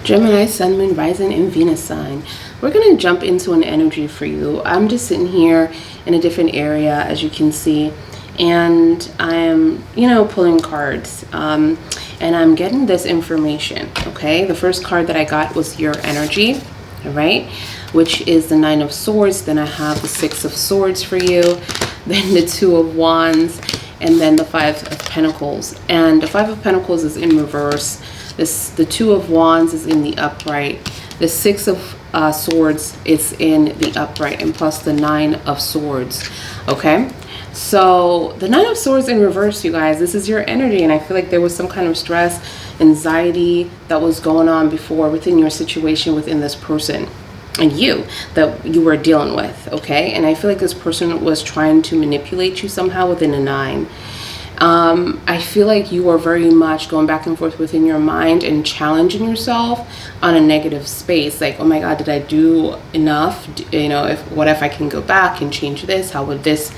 Gemini, Sun, Moon, Rising, and Venus sign. We're going to jump into an energy for you. I'm just sitting here in a different area, as you can see, and I am, pulling cards. And I'm getting this information, okay? The first card that I got was your energy, all right? Which is the Nine of Swords. Then I have the Six of Swords for you, then the Two of Wands, and then the Five of Pentacles. And the Five of Pentacles is in reverse. The Two of Wands is in the upright. The Six of Swords is in the upright, and plus the Nine of Swords, okay? So the Nine of Swords in reverse, you guys, this is your energy, and I feel like there was some kind of stress, anxiety that was going on before within your situation, within this person and you that you were dealing with, okay? And I feel like this person was trying to manipulate you somehow within a nine. I feel like you are very much going back and forth within your mind and challenging yourself on a negative space. Like, oh my God, did I do enough? What if I can go back and change this? How would this,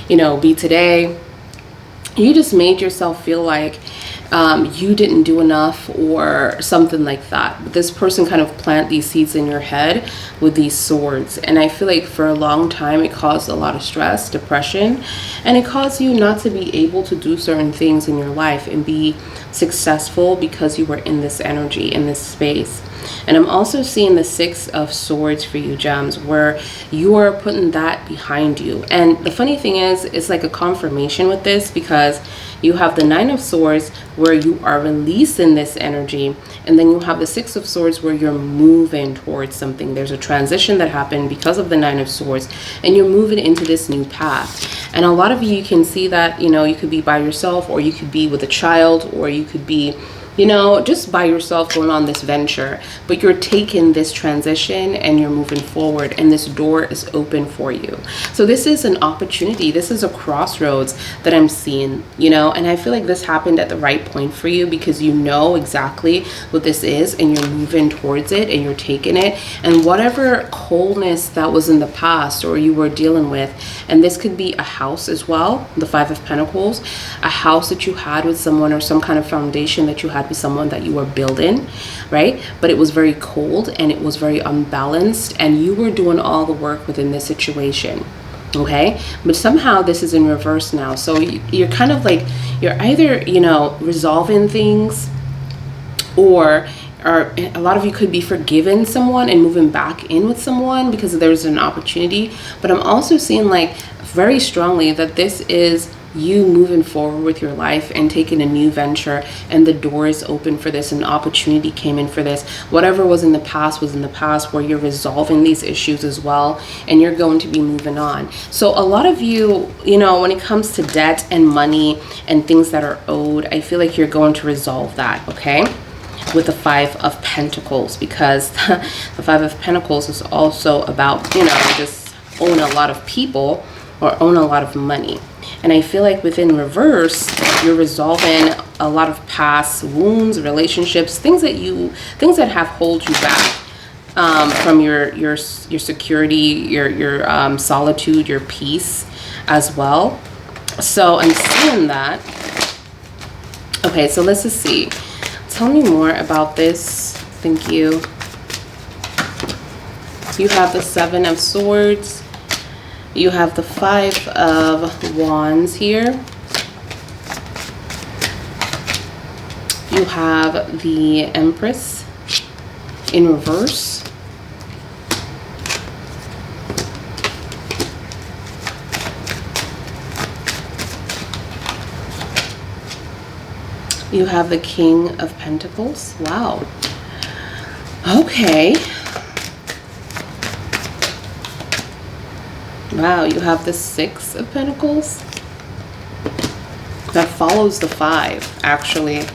be today? You just made yourself feel like you didn't do enough or something like that. But this person kind of planted these seeds in your head with these swords. And I feel like for a long time, it caused a lot of stress, depression, and it caused you not to be able to do certain things in your life and be successful because you were in this energy, in this space. And I'm also seeing the Six of Swords for you, Gems, where you are putting that behind you. And the funny thing is, it's like a confirmation with this, because you have the Nine of Swords where you are releasing this energy, and then you have the Six of Swords where you're moving towards something. There's a transition that happened because of the Nine of Swords, and you're moving into this new path. And a lot of you can see that, you could be by yourself, or you could be with a child, or you could be just by yourself going on this venture, but you're taking this transition and you're moving forward, and this door is open for you. So this is an opportunity. This is a crossroads that I'm seeing, and I feel like this happened at the right point for you, because you know exactly what this is, and you're moving towards it, and you're taking it. And whatever coldness that was in the past or you were dealing with, and this could be a house as well, the Five of Pentacles, a house that you had with someone, or some kind of foundation that you had with someone that you were building, right? But it was very cold and it was very unbalanced, and you were doing all the work within this situation, okay? But somehow this is in reverse now. So you're kind of like, you're either, resolving things, or a lot of you could be forgiving someone and moving back in with someone because there's an opportunity. But I'm also seeing like very strongly that this is you moving forward with your life and taking a new venture, and the door is open for this, and opportunity came in for this. Whatever was in the past was in the past, where you're resolving these issues as well, and you're going to be moving on. So a lot of you, when it comes to debt and money and things that are owed, I feel like you're going to resolve that, okay, with the Five of Pentacles, because the Five of Pentacles is also about, just own a lot of people or own a lot of money. And I feel like within reverse, you're resolving a lot of past wounds, relationships, things that have hold you back from your security, your solitude, your peace as well. So I'm seeing that. Okay, so let's just see. Tell me more about this. Thank you. You have the Seven of Swords. You have the Five of Wands here. You have the Empress in reverse. You have the King of Pentacles. Wow. Okay. Wow, you have the Six of Pentacles. That follows the Five, actually.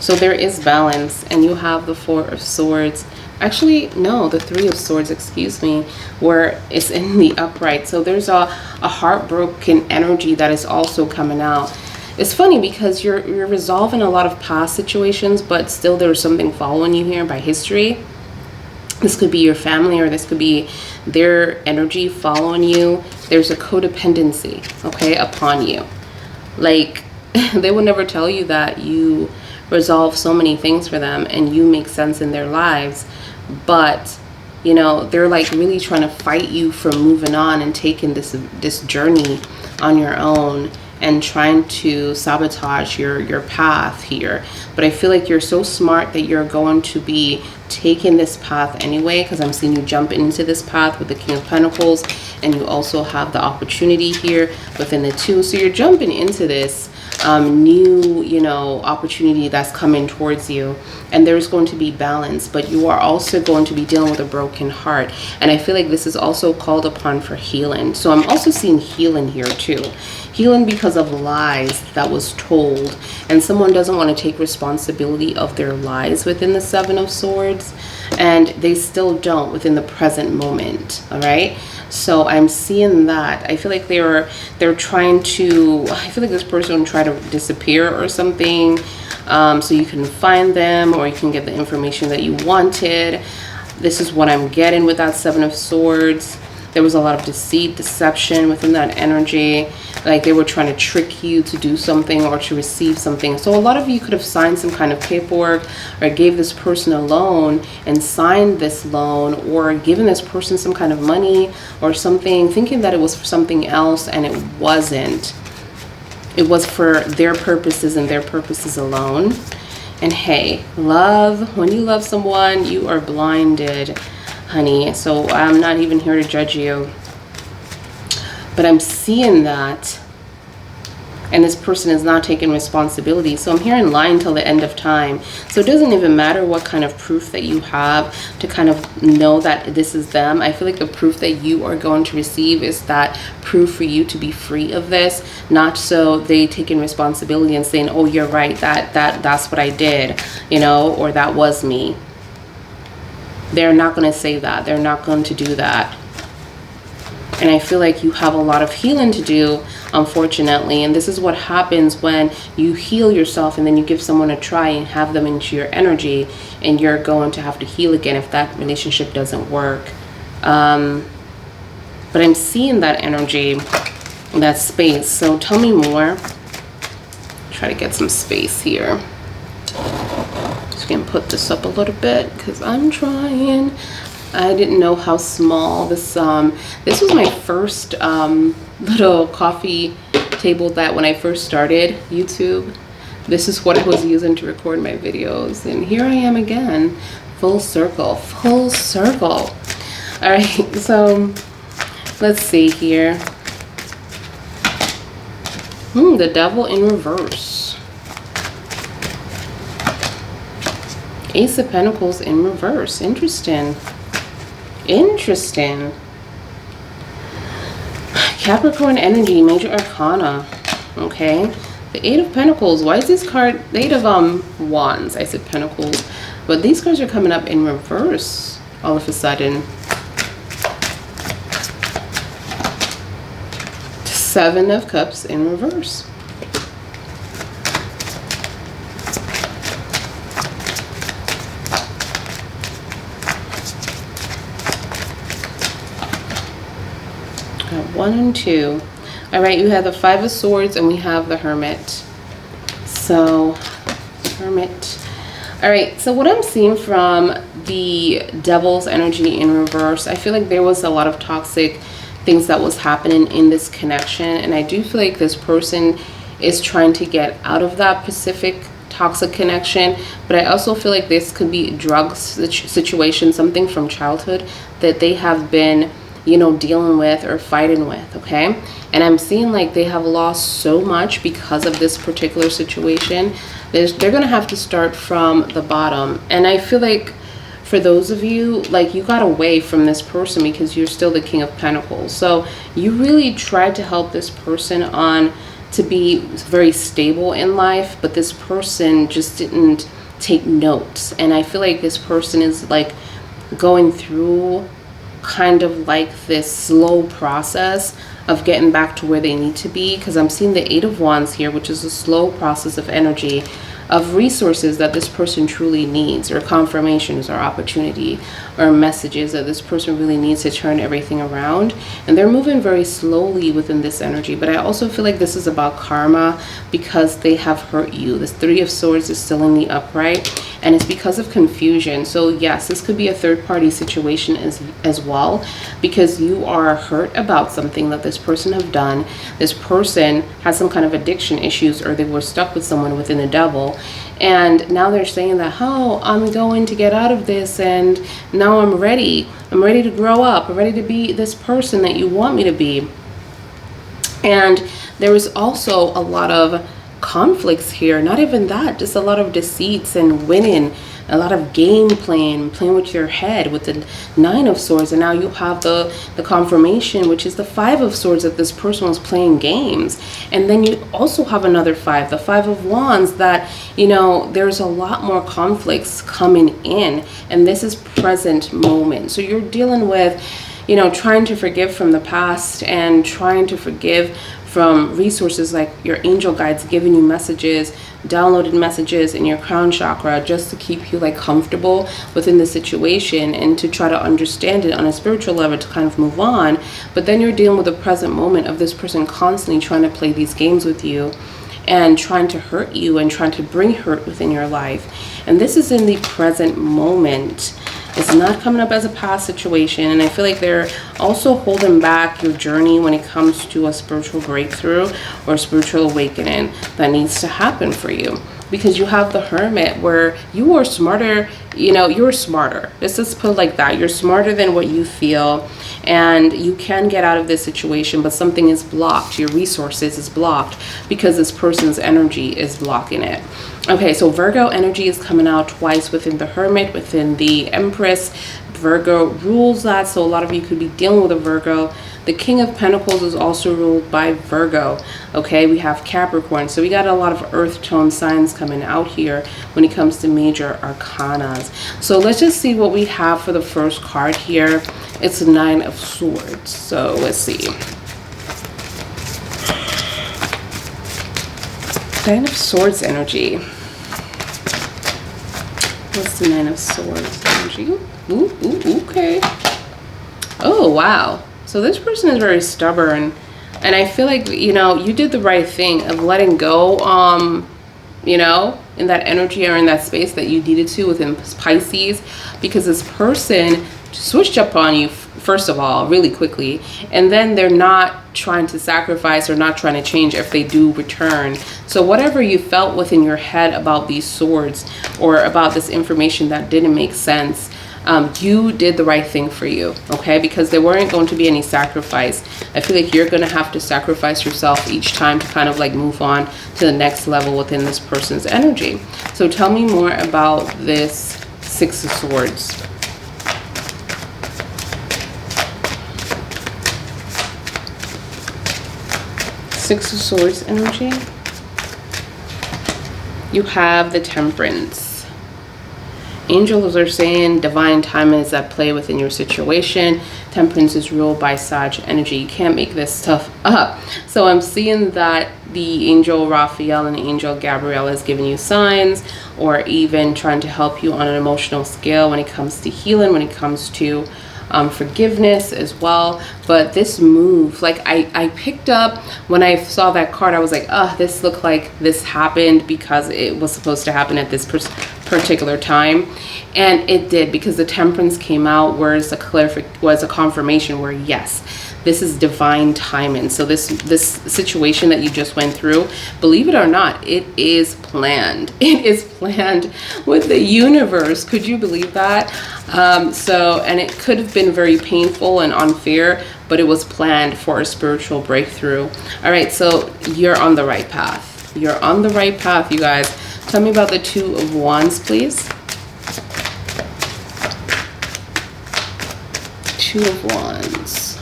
So there is balance. And you have the Four of Swords. Actually, no, the Three of Swords, excuse me, where it's in the upright. So there's a heartbroken energy that is also coming out. It's funny because you're resolving a lot of past situations, but still there's something following you here by history. This could be your family, or this could be their energy following you. There's a codependency, okay, upon you. Like, they will never tell you that you resolve so many things for them and you make sense in their lives, but you know, they're like really trying to fight you from moving on and taking this journey on your own and trying to sabotage your path here. But I feel like you're so smart that you're going to be taking this path anyway, because I'm seeing you jump into this path with the King of Pentacles, and you also have the opportunity here within the two. So you're jumping into this new, you know, opportunity that's coming towards you, and there's going to be balance, but you are also going to be dealing with a broken heart. And I feel like this is also called upon for healing. So I'm also seeing healing here too. Healing because of lies that was told, and someone doesn't want to take responsibility of their lies within the Seven of Swords, and they still don't within the present moment. All right, so I'm seeing that. I feel like they're trying to, I feel like this person will try to disappear or something, so you can find them or you can get the information that you wanted. This is what I'm getting with that Seven of Swords. There was a lot of deceit, deception within that energy. Like they were trying to trick you to do something or to receive something. So a lot of you could have signed some kind of paperwork or gave this person a loan and signed this loan, or given this person some kind of money or something, thinking that it was for something else, and it wasn't. It was for their purposes and their purposes alone. And hey, love, when you love someone, you are blinded, honey. So I'm not even here to judge you, but I'm seeing that, and this person is not taking responsibility. So I'm hearing lie until the end of time. So it doesn't even matter what kind of proof that you have to kind of know that this is them. I feel like the proof that you are going to receive is that proof for you to be free of this, not so they taking responsibility and saying, oh, you're right, that's what I did, you know, or that was me. They're not going to say that. They're not going to do that. And I feel like you have a lot of healing to do, unfortunately. And this is what happens when you heal yourself and then you give someone a try and have them into your energy, and you're going to have to heal again if that relationship doesn't work. But I'm seeing that energy, that space. So tell me more. Try to get some space here. Just gonna put this up a little bit because I'm trying. I didn't know how small this was my first little coffee table that when I first started YouTube, this is what I was using to record my videos, and here I am again, full circle. All right, so let's see here. The Devil in reverse. Ace of Pentacles in reverse. Interesting. Capricorn energy, major arcana. Okay, the Eight of Pentacles. Why is this card, the Eight of Wands, I said Pentacles, but these cards are coming up in reverse all of a sudden. Seven of Cups in reverse. One and two. All right, you have the Five of Swords and we have the Hermit. So Hermit. All right, so what I'm seeing from the Devil's energy in reverse, I feel like there was a lot of toxic things that was happening in this connection, and I do feel like this person is trying to get out of that specific toxic connection. But I also feel like this could be drugs situation, something from childhood that they have been, you know, dealing with or fighting with. Okay, and I'm seeing like they have lost so much because of this particular situation. They're gonna have to start from the bottom, and I feel like for those of you, like, you got away from this person because you're still the King of Pentacles. So you really tried to help this person on to be very stable in life, but this person just didn't take notes. And I feel like this person is like going through kind of like this slow process of getting back to where they need to be, because I'm seeing the Eight of Wands here, which is a slow process of energy. of resources that this person truly needs, or confirmations or opportunity or messages that this person really needs to turn everything around. And they're moving very slowly within this energy. But I also feel like this is about karma, because they have hurt you. This Three of Swords is still in the upright, and it's because of confusion. So yes, this could be a third-party situation as well, because you are hurt about something that this person have done. This person has some kind of addiction issues, or they were stuck with someone within the devil, and now they're saying that, oh, I'm going to get out of this, and now I'm ready to grow up, I'm ready to be this person that you want me to be. And there was also a lot of conflicts here. Not even that, just a lot of deceits and winning, a lot of game playing with your head with the Nine of Swords. And now you have the confirmation, which is the Five of Swords, that this person was playing games. And then you also have another five, the Five of Wands, that, you know, there's a lot more conflicts coming in, and this is present moment. So you're dealing with, you know, trying to forgive from the past, and trying to forgive from resources like your angel guides giving you messages, downloaded messages in your crown chakra, just to keep you like comfortable within the situation, and to try to understand it on a spiritual level to kind of move on. But then you're dealing with the present moment of this person constantly trying to play these games with you, and trying to hurt you, and trying to bring hurt within your life. And this is in the present moment. It's not coming up as a past situation. And I feel like they're also holding back your journey when it comes to a spiritual breakthrough or spiritual awakening that needs to happen for you. Because you have the Hermit, where you are smarter, you know, you're smarter. Let's just put it like that. You're smarter than what you feel, and you can get out of this situation, but something is blocked. Your resources is blocked because this person's energy is blocking it. Okay, so Virgo energy is coming out twice within the Hermit, within the Empress. Virgo rules that, so a lot of you could be dealing with a Virgo. The King of Pentacles is also ruled by Virgo. Okay, we have Capricorn, so we got a lot of earth tone signs coming out here when it comes to major arcanas. So let's just see what we have for the first card here. It's a Nine of Swords. So let's see. Nine of Swords energy. What's the Nine of Swords energy? Ooh, okay. Oh, wow. So this person is very stubborn. And I feel like, you know, you did the right thing of letting go, you know, in that energy or in that space that you needed to within Pisces. Because this person switched up on you, first of all, really quickly, and then they're not trying to sacrifice or not trying to change if they do return. So whatever you felt within your head about these swords, or about this information that didn't make sense, you did the right thing for you, okay? Because there weren't going to be any sacrifice. I feel like you're going to have to sacrifice yourself each time to kind of like move on to the next level within this person's energy. So tell me more about this Six of Swords. Six of Swords energy. You have the Temperance. Angels are saying divine timing is at play within your situation. Temperance is ruled by Sag energy. You can't make this stuff up. So I'm seeing that the angel Raphael and the angel Gabrielle is giving you signs, or even trying to help you on an emotional scale when it comes to healing, when it comes to forgiveness as well. But this move, like I picked up when I saw that card, I was like, this looked like this happened because it was supposed to happen at this particular time, and it did, because the Temperance came out, whereas was a confirmation where yes, this is divine timing. So this situation that you just went through, believe it or not, it is planned. It is planned with the universe. Could you believe that? And it could have been very painful and unfair, but it was planned for a spiritual breakthrough. All right, so you're on the right path. You're on the right path, you guys. Tell me about the Two of Wands, please. Two of Wands.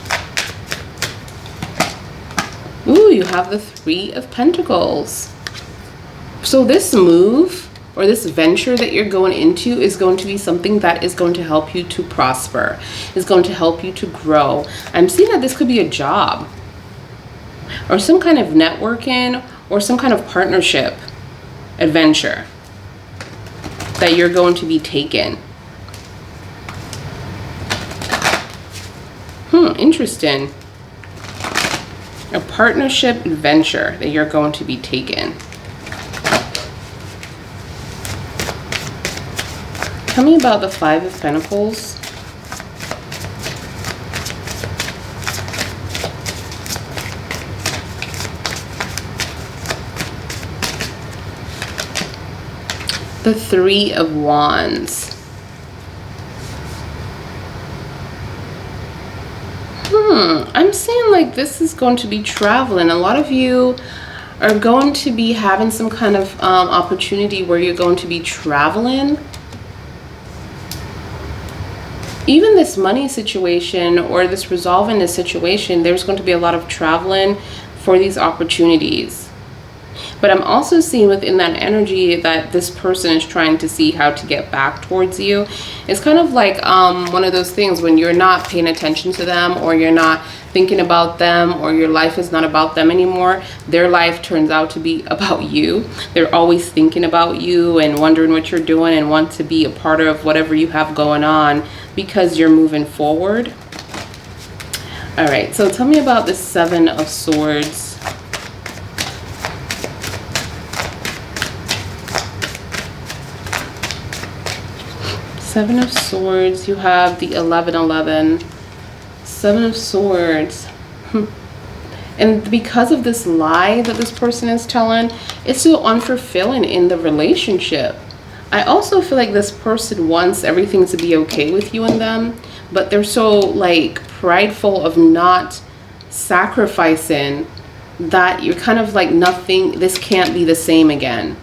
Ooh, you have the Three of Pentacles. So this move, or this venture that you're going into, is going to be something that is going to help you to prosper, is going to help you to grow. I'm seeing that this could be a job, or some kind of networking, or some kind of partnership adventure. that you're going to be taken. Interesting. A partnership adventure that you're going to be taken. Tell me about the Five of Pentacles. The Three of Wands. I'm seeing like this is going to be traveling. A lot of you are going to be having some kind of opportunity where you're going to be traveling. Even this money situation or this resolving this situation, there's going to be a lot of traveling for these opportunities. But I'm also seeing within that energy that this person is trying to see how to get back towards you. It's kind of like one of those things when you're not paying attention to them, or you're not thinking about them, or your life is not about them anymore. Their life turns out to be about you. They're always thinking about you and wondering what you're doing and want to be a part of whatever you have going on because you're moving forward. All right, so tell me about the Seven of Swords. Seven of Swords, you have the 1111. Seven of Swords. And because of this lie that this person is telling, it's so unfulfilling in the relationship. I also feel like this person wants everything to be okay with you and them, but they're so like prideful of not sacrificing that you're kind of like nothing, this can't be the same again.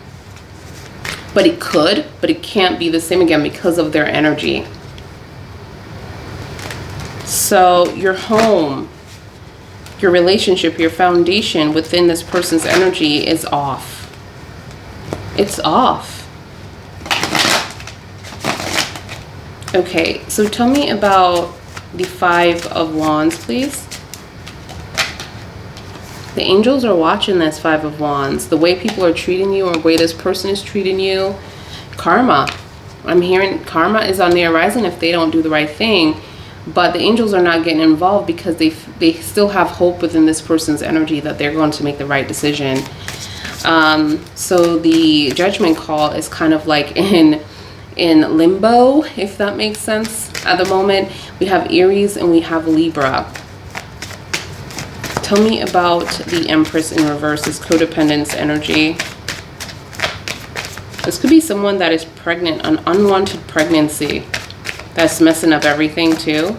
But it could, but it can't be the same again because of their energy. So your home, your relationship, your foundation within this person's energy is off. It's off. Okay, so tell me about the Five of Wands, please. The angels are watching this Five of Wands. The way people are treating you or the way this person is treating you. Karma. I'm hearing karma is on the horizon if they don't do the right thing. But the angels are not getting involved because they still have hope within this person's energy that they're going to make the right decision. So the judgment call is kind of like in limbo, if that makes sense. At the moment, we have Aries and we have Libra. Tell me about the Empress in reverse, this codependence energy. This could be someone that is pregnant, an unwanted pregnancy that's messing up everything too.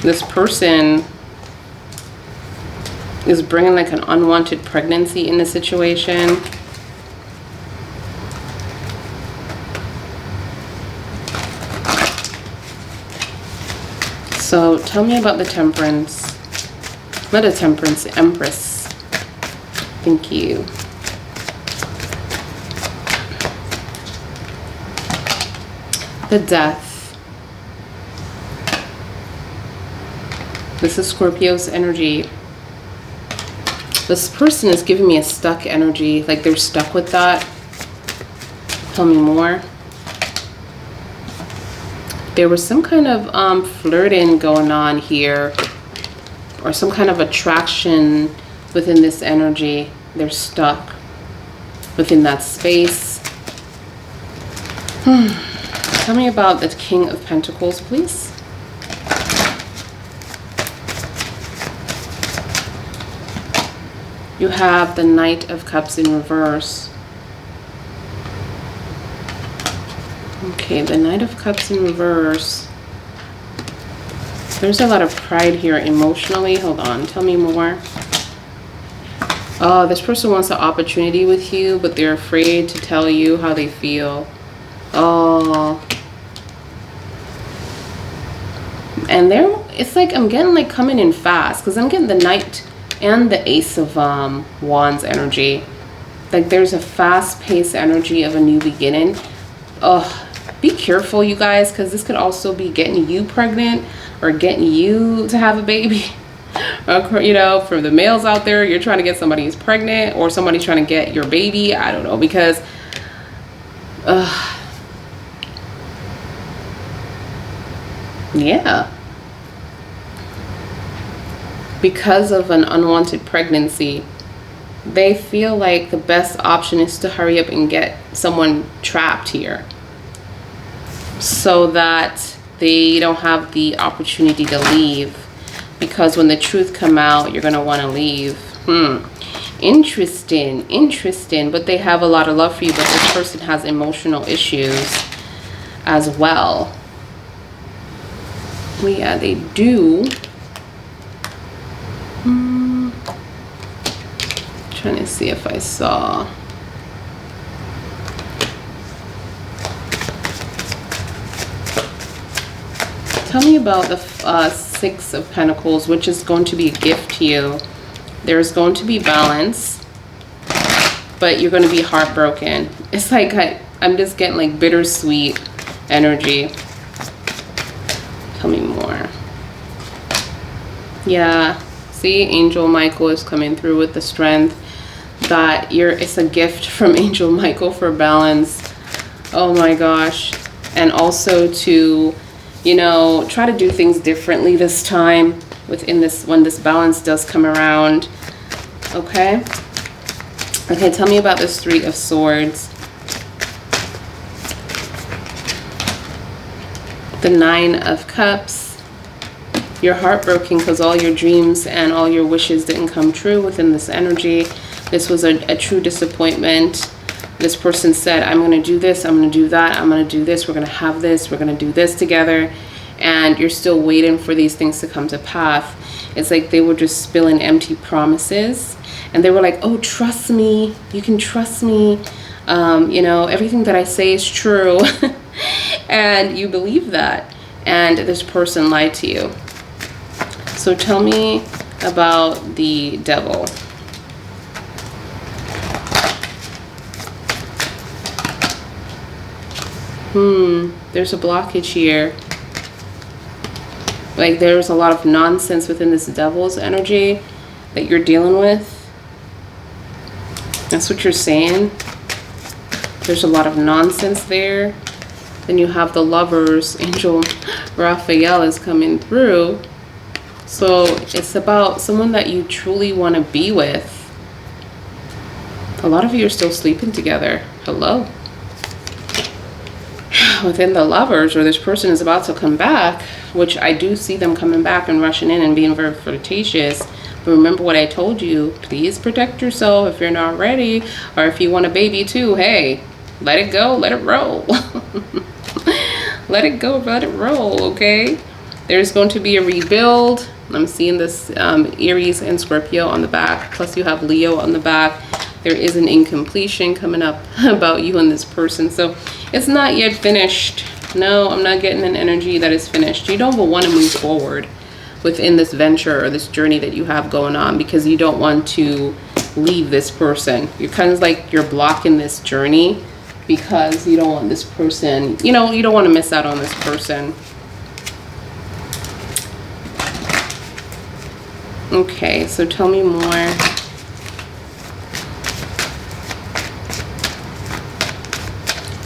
This person is bringing like an unwanted pregnancy in the situation. So tell me about the Temperance. Not a Temperance, the Empress. Thank you. The Death. This is Scorpio's energy. This person is giving me a stuck energy, like they're stuck with that. Tell me more. There was some kind of flirting going on here, or some kind of attraction within this energy. They're stuck within that space. Tell me about the King of Pentacles, please. You have the Knight of Cups in reverse. Okay, the Knight of Cups in reverse. There's a lot of pride here emotionally. Hold on, tell me more. Oh, this person wants an opportunity with you, but they're afraid to tell you how they feel. Oh. And it's like I'm getting like coming in fast, because I'm getting the Knight and the Ace of Wands energy. Like there's a fast-paced energy of a new beginning. Oh, be careful, you guys, because this could also be getting you pregnant or getting you to have a baby You know, for the males out there, you're trying to get somebody who's pregnant, or somebody's trying to get your baby. I don't know, because yeah, because of an unwanted pregnancy, they feel like the best option is to hurry up and get someone trapped here so that they don't have the opportunity to leave, because when the truth come out, you're going to want to leave. Interesting. But they have a lot of love for you, but this person has emotional issues as well. Well, yeah, they do. Trying to see if I saw. Tell me about the Six of Pentacles, which is going to be a gift to you. There's going to be balance, but you're going to be heartbroken. It's like I'm just getting like bittersweet energy. Tell me more. Yeah, see, Angel Michael is coming through with the strength that it's a gift from Angel Michael for balance. Oh my gosh. And also to, you know, try to do things differently this time within this, when this balance does come around. Okay, tell me about this Three of Swords. The Nine of Cups. You're heartbroken because all your dreams and all your wishes didn't come true within this energy. This was a true disappointment. This person said, I'm going to do this, I'm going to do that, I'm going to do this, we're going to have this, we're going to do this together. And you're still waiting for these things to come to pass. It's like they were just spilling empty promises. And they were like, oh, trust me, you can trust me. You know, everything that I say is true. And you believe that. And this person lied to you. So tell me about the Devil. There's a blockage here. Like there's a lot of nonsense within this Devil's energy that you're dealing with. That's what you're saying. There's a lot of nonsense there. Then you have the Lovers. Angel Raphael is coming through. So it's about someone that you truly want to be with. A lot of you are still sleeping together. Hello. Within the Lovers, or this person is about to come back, which I do see them coming back and rushing in and being very flirtatious. But remember what I told you, please protect yourself if you're not ready, or if you want a baby too, hey, let it go, let it roll. Let it go, let it roll, okay? There's going to be a rebuild. I'm seeing this Aries and Scorpio on the back, plus you have Leo on the back. There is an incompletion coming up about you and this person. So it's not yet finished. No, I'm not getting an energy that is finished. You don't want to move forward within this venture or this journey that you have going on because you don't want to leave this person. You're kind of like you're blocking this journey because you don't want this person, you know, you don't want to miss out on this person. Okay, so tell me more.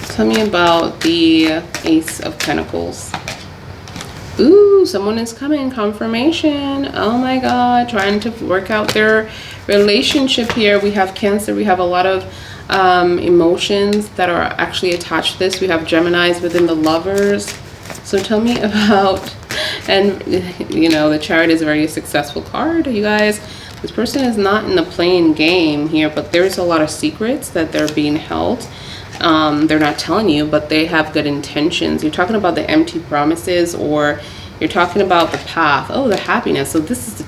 Tell me about the Ace of Pentacles. Ooh, someone is coming. Confirmation. Oh my God. Trying to work out their relationship here. We have Cancer. We have a lot of emotions that are actually attached to this. We have Geminis within the Lovers. So tell me about, and you know, the Chariot is a very successful card, you guys. This person is not in the playing game here, but there's a lot of secrets that they're being held. They're not telling you, but they have good intentions. You're talking about the empty promises, or you're talking about the path. Oh, the happiness. So this is the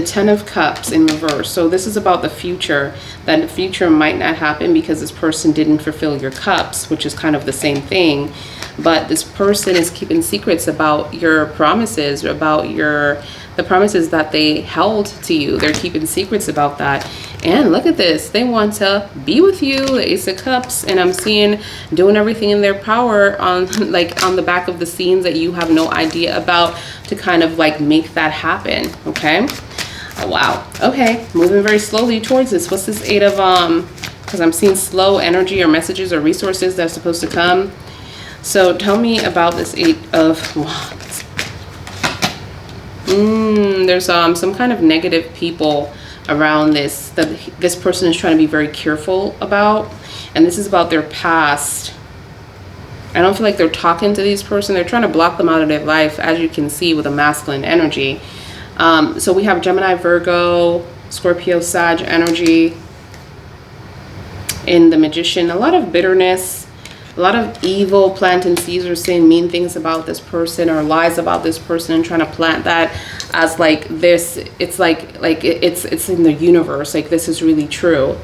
10 of Cups in reverse. So this is about the future, that the future might not happen because this person didn't fulfill your cups, which is kind of the same thing. But this person is keeping secrets about your promises, about the promises that they held to you. They're keeping secrets about that. And look at this, they want to be with you, the Ace of Cups, and I'm seeing doing everything in their power on like on the back of the scenes that you have no idea about to kind of like make that happen. Okay, Oh, wow. Okay, moving very slowly towards this. What's this 8 of, because I'm seeing slow energy or messages or resources that's supposed to come. So tell me about this 8 of Wands. There's some kind of negative people around this that this person is trying to be very careful about. And this is about their past. I don't feel like they're talking to these person. They're trying to block them out of their life, as you can see with a masculine energy. So we have Gemini, Virgo, Scorpio, Sag energy in the Magician. A lot of bitterness, a lot of evil planting seeds or saying mean things about this person or lies about this person and trying to plant that as like this. It's like it's in the universe. Like this is really true.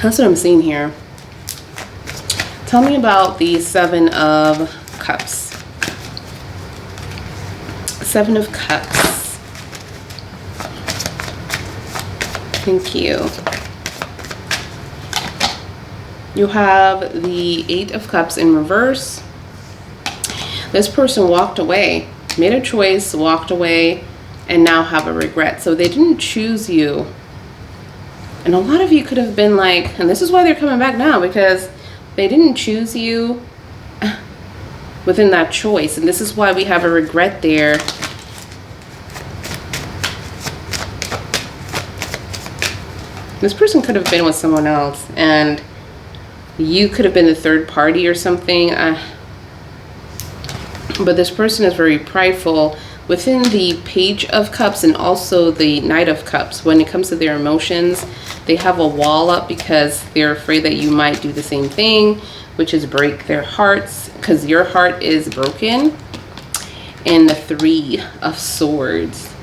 That's what I'm seeing here. Tell me about the 7 of Cups. 7 of Cups. Thank you. You have the 8 of Cups in reverse. This person walked away, made a choice, walked away, and now have a regret. So they didn't choose you. And a lot of you could have been like, and this is why they're coming back now, because they didn't choose you within that choice. And this is why we have a regret there. This person could have been with someone else, and you could have been the third party or something. But this person is very prideful within the Page of Cups and also the Knight of Cups. When it comes to their emotions, they have a wall up because they're afraid that you might do the same thing, which is break their hearts, because your heart is broken. And the 3 of Swords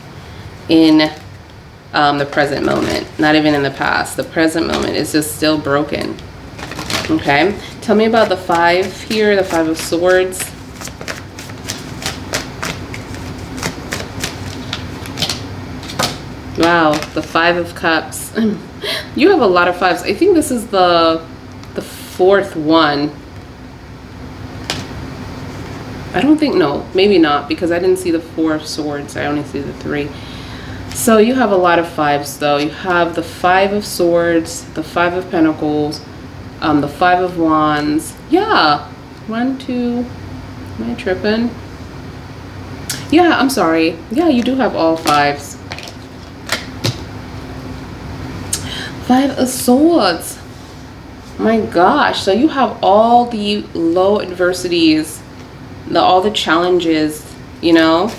in the present moment, not even in the past. The present moment is just still broken. Okay, tell me about the 5 here, the 5 of Swords. Wow, the 5 of Cups. You have a lot of 5s. I think this is the 4th one. I don't think, no, maybe not, because I didn't see the 4 of Swords. I only see the 3. So you have a lot of 5s though. You have the 5 of Swords, the 5 of Pentacles, the 5 of Wands. Yeah, 1, 2, am I tripping? Yeah, I'm sorry. Yeah, you do have all 5s. 5 of Swords. My gosh, so you have all the low adversities, all the challenges, you know.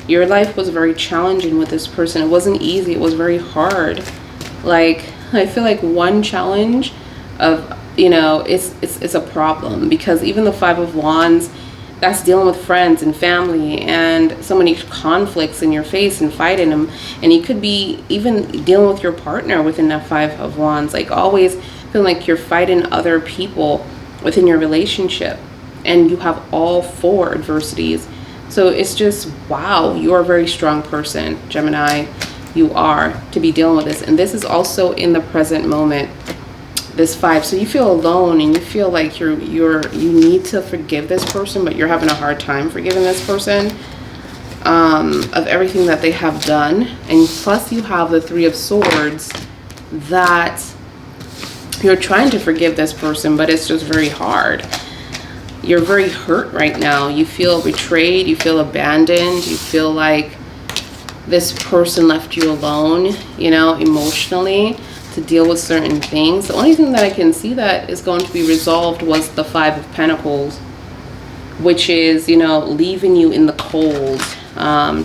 Your life was very challenging with this person. It wasn't easy. It was very hard. Like, I feel like one challenge of, you know, it's a problem, because even the 5 of Wands, that's dealing with friends and family and so many conflicts in your face and fighting them. And you could be even dealing with your partner within that 5 of Wands, like always feeling like you're fighting other people within your relationship, and you have all 4 adversities. So it's just, wow, you're a very strong person, Gemini. You are, to be dealing with this. And this is also in the present moment, this 5. So you feel alone, and you feel like you need to forgive this person, but you're having a hard time forgiving this person of everything that they have done. And plus you have the 3 of Swords, that you're trying to forgive this person, but it's just very hard. You're very hurt right now. You feel betrayed, you feel abandoned, you feel like this person left you alone, you know, emotionally, to deal with certain things. The only thing that I can see that is going to be resolved was the 5 of Pentacles, which is, you know, leaving you in the cold,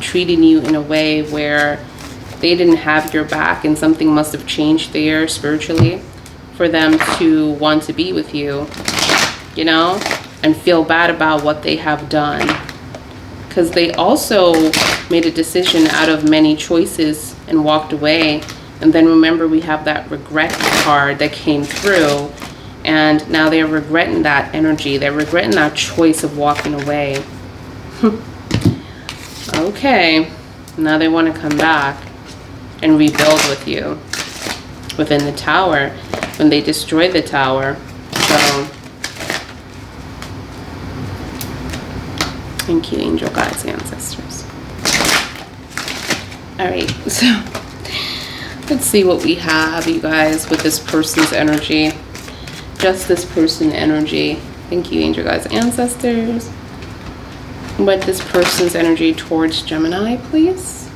treating you in a way where they didn't have your back, and something must have changed there spiritually for them to want to be with you, you know, and feel bad about what they have done. Because they also made a decision out of many choices and walked away. And then remember, we have that regret card that came through, and now they're regretting that energy. They're regretting that choice of walking away. Okay, now they want to come back and rebuild with you within the Tower when they destroyed the Tower. So Thank you, angel guides, ancestors. All right, so let's see what we have, you guys, with this person's energy. Just this person energy. Thank you, angel guides, ancestors. But this person's energy towards Gemini, please.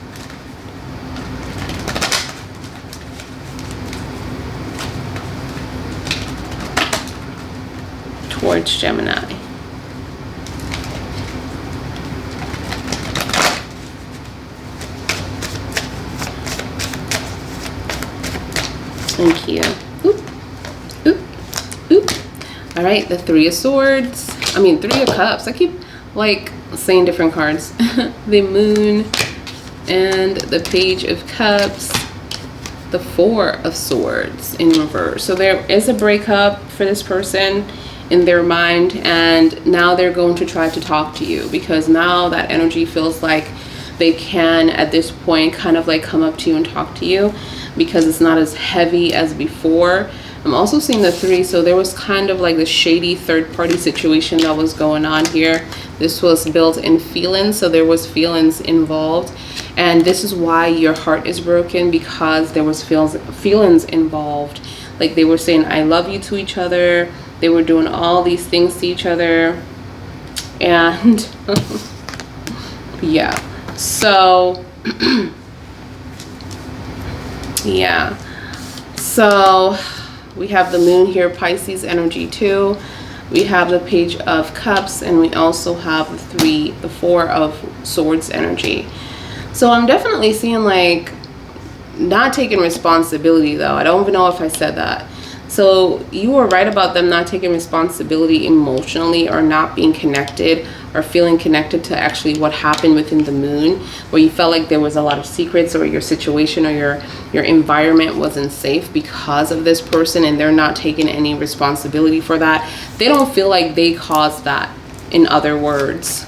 Towards Gemini. Thank you. Oop, oop, oop. All right, the Three of Swords. I mean, Three of Cups. I keep like saying different cards. The Moon and the Page of Cups. The Four of Swords in reverse. So there is a breakup for this person in their mind, and now they're going to try to talk to you, because now that energy feels like they can at this point kind of like come up to you and talk to you, because it's not as heavy as before. I'm also seeing the Three, so there was kind of like the shady third party situation that was going on here. This was built in feelings, so there was feelings involved, and this is why your heart is broken, because there was feelings involved. Like they were saying I love you to each other, they were doing all these things to each other, and yeah, so yeah, so we have the Moon here, Pisces energy too. We have the Page of Cups, and we also have the Four of Swords energy. So I'm definitely seeing like not taking responsibility, though. I don't even know if I said that. So you were right about them not taking responsibility emotionally, or not being connected, or feeling connected to actually what happened within the Moon, where you felt like there was a lot of secrets, or your situation or your environment wasn't safe because of this person, and they're not taking any responsibility for that. They don't feel like they caused that, in other words.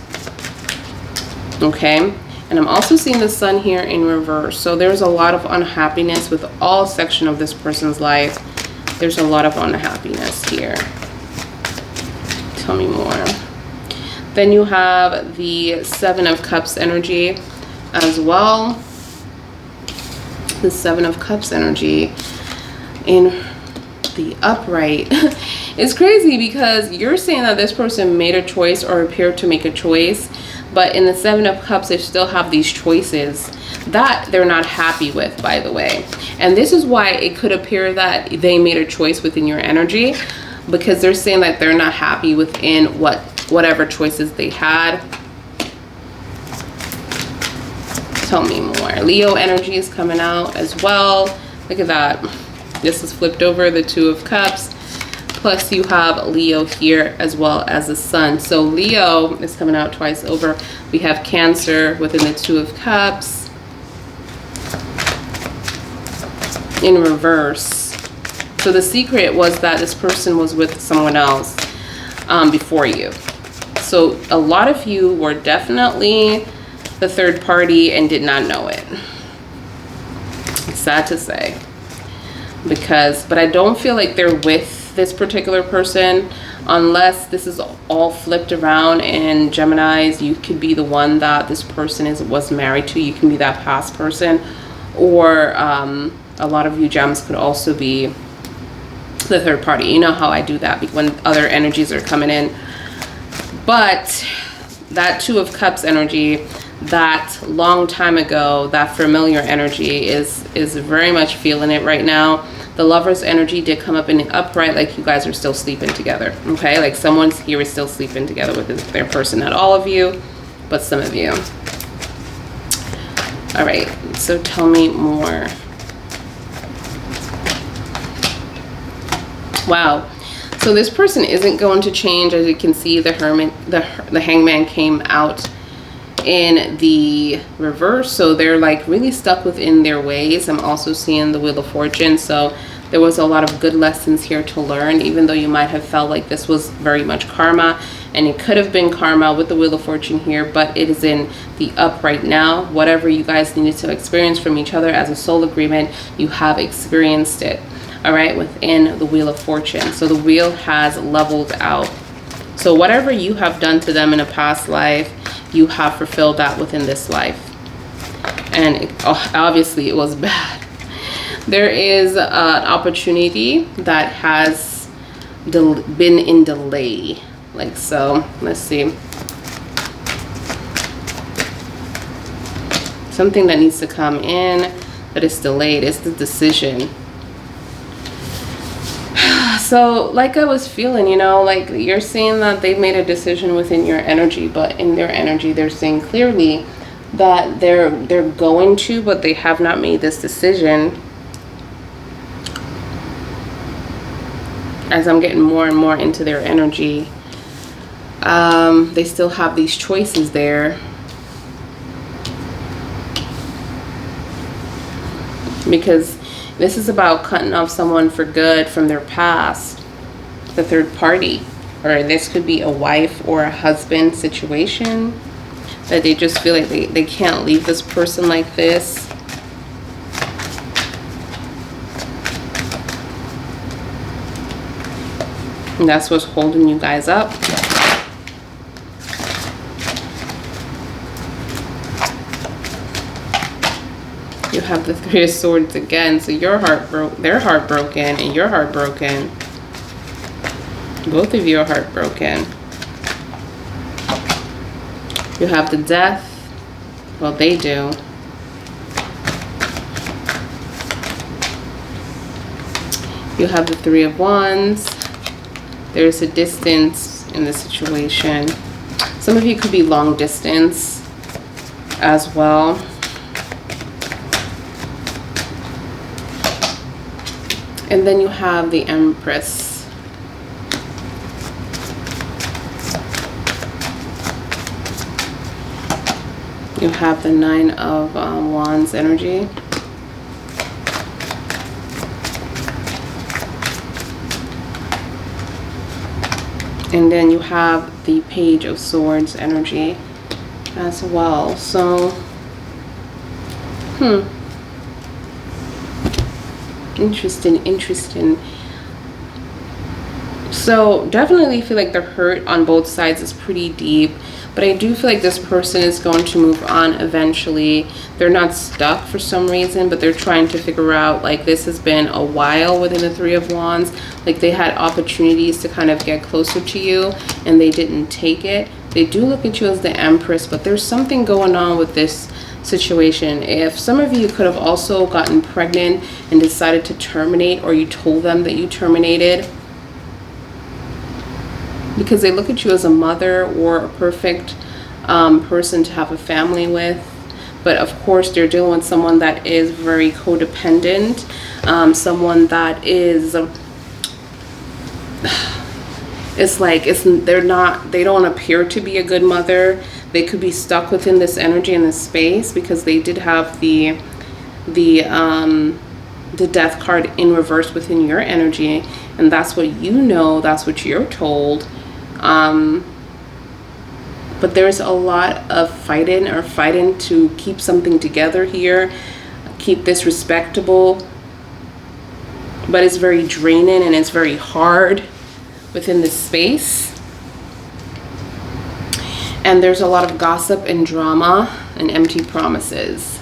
Okay, and I'm also seeing the Sun here in reverse. So there's a lot of unhappiness with all section of this person's life. There's a lot of unhappiness here. Tell me more. Then you have the Seven of Cups energy as well. The Seven of Cups energy in the upright. It's crazy, because you're saying that this person made a choice, or appeared to make a choice, but in the Seven of Cups they still have these choices that they're not happy with, by the way. And this is why it could appear that they made a choice within your energy, because they're saying that they're not happy within whatever choices they had. Tell me more. Leo energy is coming out as well. Look at that. This is flipped over, the Two of Cups. Plus you have Leo here as well as the Sun. So Leo is coming out twice over. We have Cancer within the Two of Cups in reverse. So the secret was that this person was with someone else before you. So a lot of you were definitely the third party and did not know it. It's sad to say, but I don't feel like they're with this particular person, unless this is all flipped around. And Geminis, you could be the one that this person was married to. You can be that past person, or a lot of you gems could also be the third party. You know how I do that when other energies are coming in. But that Two of Cups energy, that long time ago, that familiar energy is very much feeling it right now. The Lover's energy did come up in the upright, like you guys are still sleeping together. Okay, like someone's here is still sleeping together with their person. Not all of you, but some of you. All right, so tell me more. Wow. So this person isn't going to change. As you can see, the Hermit, the Hangman came out in the reverse, so they're like really stuck within their ways. I'm also seeing the Wheel of Fortune, so there was a lot of good lessons here to learn, even though you might have felt like this was very much karma, and it could have been karma with the Wheel of Fortune here, but it is in the upright now. Whatever you guys needed to experience from each other as a soul agreement, you have experienced it, all right, within the Wheel of Fortune. So the wheel has leveled out. So whatever you have done to them in a past life, you have fulfilled that within this life. And obviously it was bad. There is an opportunity that has been in delay. Like so, let's see. Something that needs to come in that is delayed is the decision. So like I was feeling, you know, like you're saying that they've made a decision within your energy, but in their energy, they're saying clearly that they're going to, but they have not made this decision. As I'm getting more and more into their energy, they still have these choices there. Because this is about cutting off someone for good from their past, the third party. Or this could be a wife or a husband situation, that they just feel like they can't leave this person like this. And that's what's holding you guys up. You have the Three of Swords again. So your they're heartbroken, and you're heartbroken. Both of you are heartbroken. You have the Death. Well, they do. You have the Three of Wands. There's a distance in the situation. Some of you could be long distance as well. And then you have the Empress. You have the Nine of Wands energy. And then you have the Page of Swords energy as well. So, Interesting. So definitely feel like the hurt on both sides is pretty deep, but I do feel like this person is going to move on eventually. They're not stuck for some reason, but they're trying to figure out, like, this has been a while within the Three of Wands. Like, they had opportunities to kind of get closer to you and they didn't take it. They do look at you as the Empress, but there's something going on with this situation. If some of you could have also gotten pregnant and decided to terminate, or you told them that you terminated, because they look at you as a mother or a perfect person to have a family with. But of course they're dealing with someone that is very codependent, someone that is they don't appear to be a good mother. They could be stuck within this energy and this space because they did have the Death card in reverse within your energy, and that's what you know, that's what you're told. But there's a lot of fighting to keep something together here, keep this respectable, but it's very draining and it's very hard within this space. And there's a lot of gossip and drama and empty promises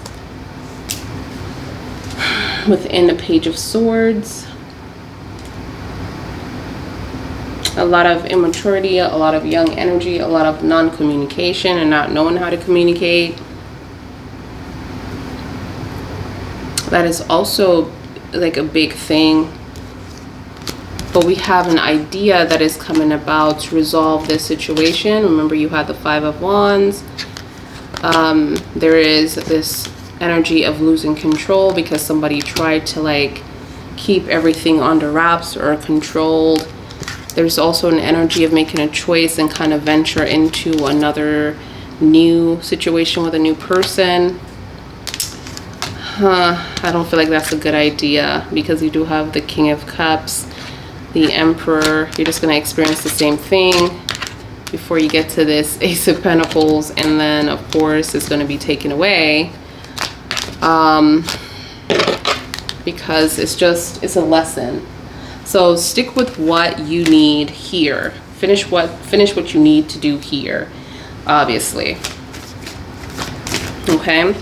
within the Page of Swords. A lot of immaturity, a lot of young energy, a lot of non-communication and not knowing how to communicate. That is also like a big thing. But we have an idea that is coming about to resolve this situation. Remember, you had the Five of Wands. There is this energy of losing control because somebody tried to like keep everything under wraps or controlled. There's also an energy of making a choice and kind of venture into another new situation with a new person. I don't feel like that's a good idea because you do have the King of Cups, the Emperor. You're just going to experience the same thing before you get to this Ace of Pentacles, and then of course it's going to be taken away because it's a lesson. So stick with what you need here Finish what you need to do here, obviously. Okay.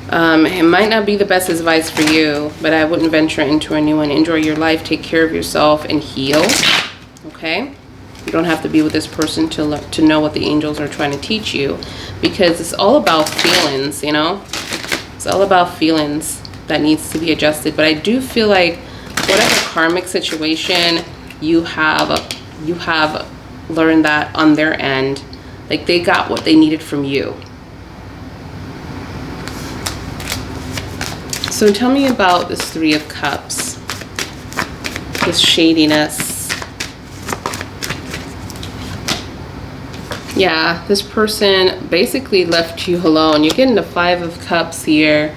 It might not be the best advice for you, but I wouldn't venture into a new one. Enjoy your life, take care of yourself, and heal. Okay. You don't have to be with this person to know what the angels are trying to teach you, because it's all about feelings, you know? It's all about feelings that needs to be adjusted. But I do feel like whatever karmic situation you have learned that on their end, like they got what they needed from you. So tell me about this Three of Cups, this shadiness. Yeah, this person basically left you alone. You're getting the Five of Cups here.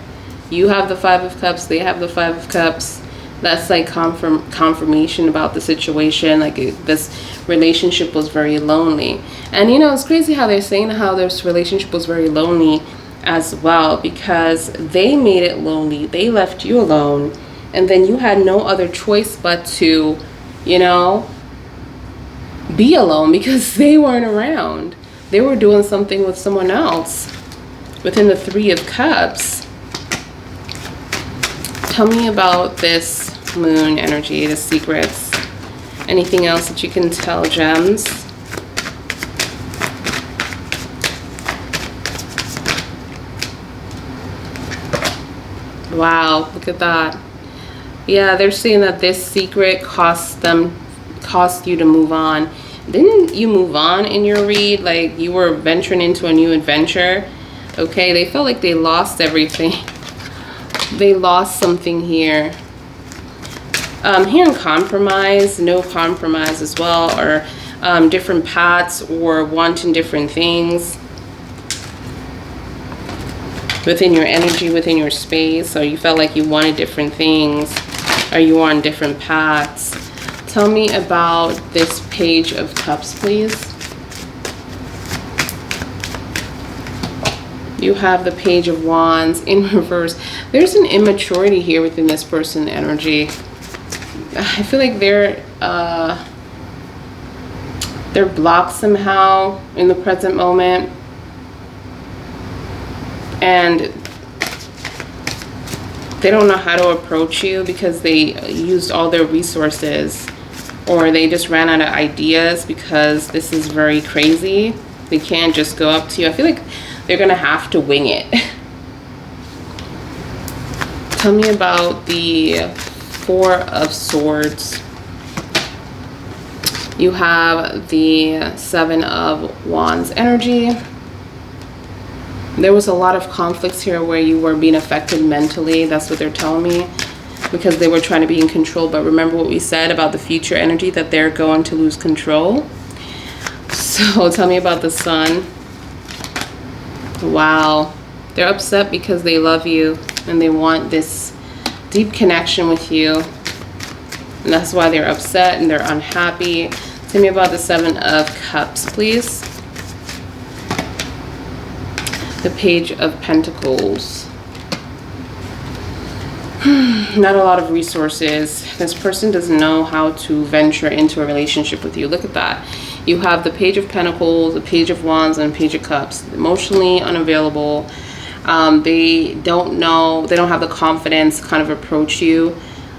You have the Five of Cups, they have the Five of Cups. That's like confirmation about the situation. Like this relationship was very lonely. And you know, it's crazy how they're saying how this relationship was very lonely as well, because they made it lonely. They left you alone, and then you had no other choice but to, you know, be alone, because they weren't around. They were doing something with someone else. Within the Three of Cups, tell me about this moon energy, the secrets. Anything else that you can tell, gems? Wow, look at that. Yeah, they're saying that this secret cost you to move on. Didn't you move on in your read? Like you were venturing into a new adventure. Okay, they felt like they lost everything. They lost something here. Hearing compromise, no compromise as well, or different paths, or wanting different things within your energy, within your space, or you felt like you wanted different things, or you were on different paths. Tell me about this Page of Cups, please. You have the Page of Wands in reverse. There's an immaturity here within this person energy. I feel like they're blocked somehow in the present moment, and they don't know how to approach you because they used all their resources, or they just ran out of ideas, because this is very crazy. They can't just go up to you. I feel like they're gonna have to wing it. Tell me about the Four of Swords. You have the Seven of Wands energy. There was a lot of conflicts here where you were being affected mentally. That's what they're telling me, because they were trying to be in control. But remember what we said about the future energy, that they're going to lose control. So tell me about the Sun. Wow. They're upset because they love you and they want this deep connection with you. And that's why they're upset and they're unhappy. Tell me about the Seven of Cups, please. The Page of Pentacles. Not a lot of resources. This person doesn't know how to venture into a relationship with you. Look at that. You have the Page of Pentacles, the Page of Wands, and Page of Cups. Emotionally unavailable. They don't know, they don't have the confidence to kind of approach you,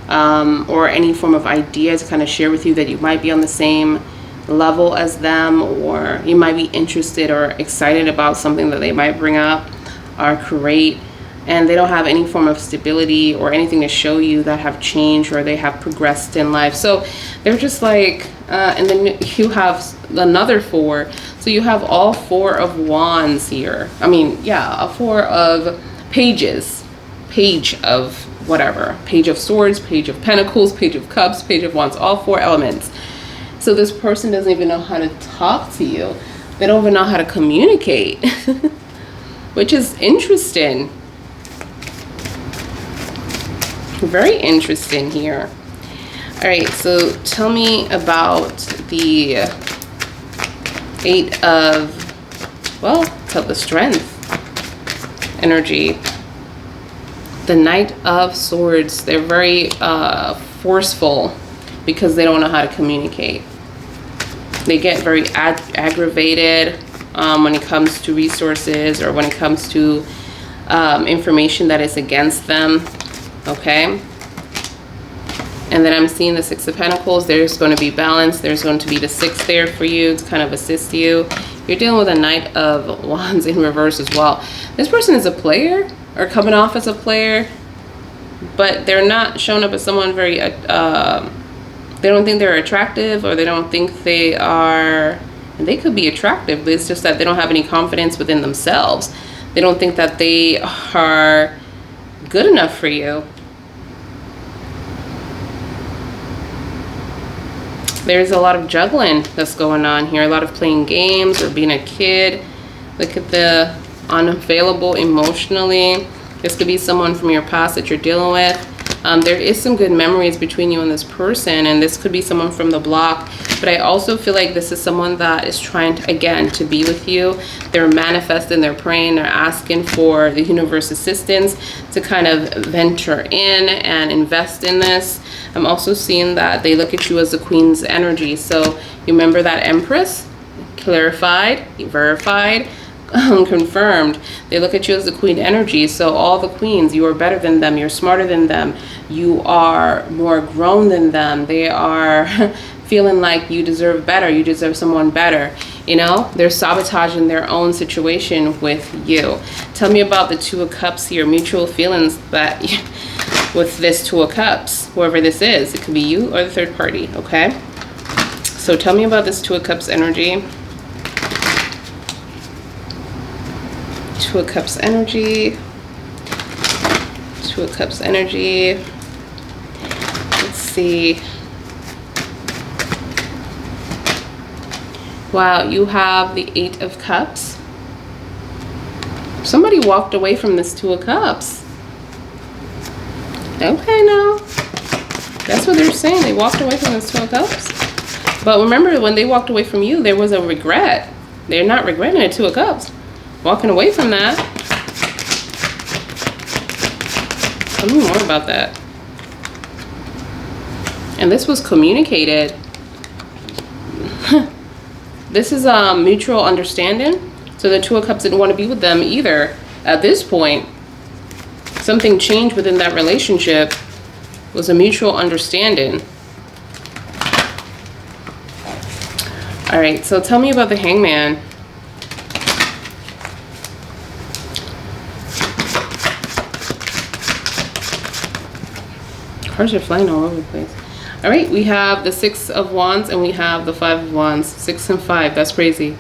or any form of idea to kind of share with you that you might be on the same level as them, or you might be interested or excited about something that they might bring up or create. And they don't have any form of stability or anything to show you that have changed or they have progressed in life. So they're just like, and then you have another four. So you have all Four of Wands here. I mean, yeah, a Four of Pages. Page of whatever. Page of Swords, Page of Pentacles, Page of Cups, Page of Wands. All four elements. So this person doesn't even know how to talk to you. They don't even know how to communicate. Which is interesting. Very interesting here. All right, so tell me about the Eight of, well, tell the Strength energy. The Knight of Swords. They're very forceful because they don't know how to communicate. They get very aggravated when it comes to resources or when it comes to information that is against them, okay? And then I'm seeing the Six of Pentacles. There's going to be balance. There's going to be the Six there for you to kind of assist you. You're dealing with a Knight of Wands in reverse as well. This person is a player or coming off as a player, but they're not showing up as someone very, they don't think they're attractive, or they don't think they are, and they could be attractive, but it's just that they don't have any confidence within themselves. They don't think that they are good enough for you. There's a lot of juggling that's going on here, a lot of playing games or being a kid. Look at the unavailable emotionally. This could be someone from your past that you're dealing with. There is some good memories between you and this person, and this could be someone from the block. But I also feel like this is someone that is trying to, again, to be with you. They're manifesting, they're praying, they're asking for the universe assistance to kind of venture in and invest in this. I'm also seeing that they look at you as the Queen's energy. So you remember that Empress? Clarified, verified, confirmed. They look at you as the Queen energy. So all the queens, you are better than them, you're smarter than them, you are more grown than them. They are feeling like you deserve better, you deserve someone better. You know, they're sabotaging their own situation with you. Tell me about the Two of Cups here, mutual feelings that with this Two of Cups, whoever this is, it could be you or the third party, okay? So tell me about this Two of Cups energy. Two of Cups energy. Two of Cups energy. Let's see. Wow, you have the Eight of Cups. Somebody walked away from this Two of Cups. Okay, now. That's what they're saying. They walked away from this Two of Cups. But remember, when they walked away from you, there was a regret. They're not regretting it. Two of Cups. Walking away from that. Tell me more about that. And this was communicated. This is a mutual understanding. So the Two of Cups didn't want to be with them either. At this point, something changed within that relationship. It was a mutual understanding. All right, so tell me about the Hangman. Cards are flying all over the place. All right, we have the Six of Wands and we have the Five of Wands. 6 and 5, that's crazy.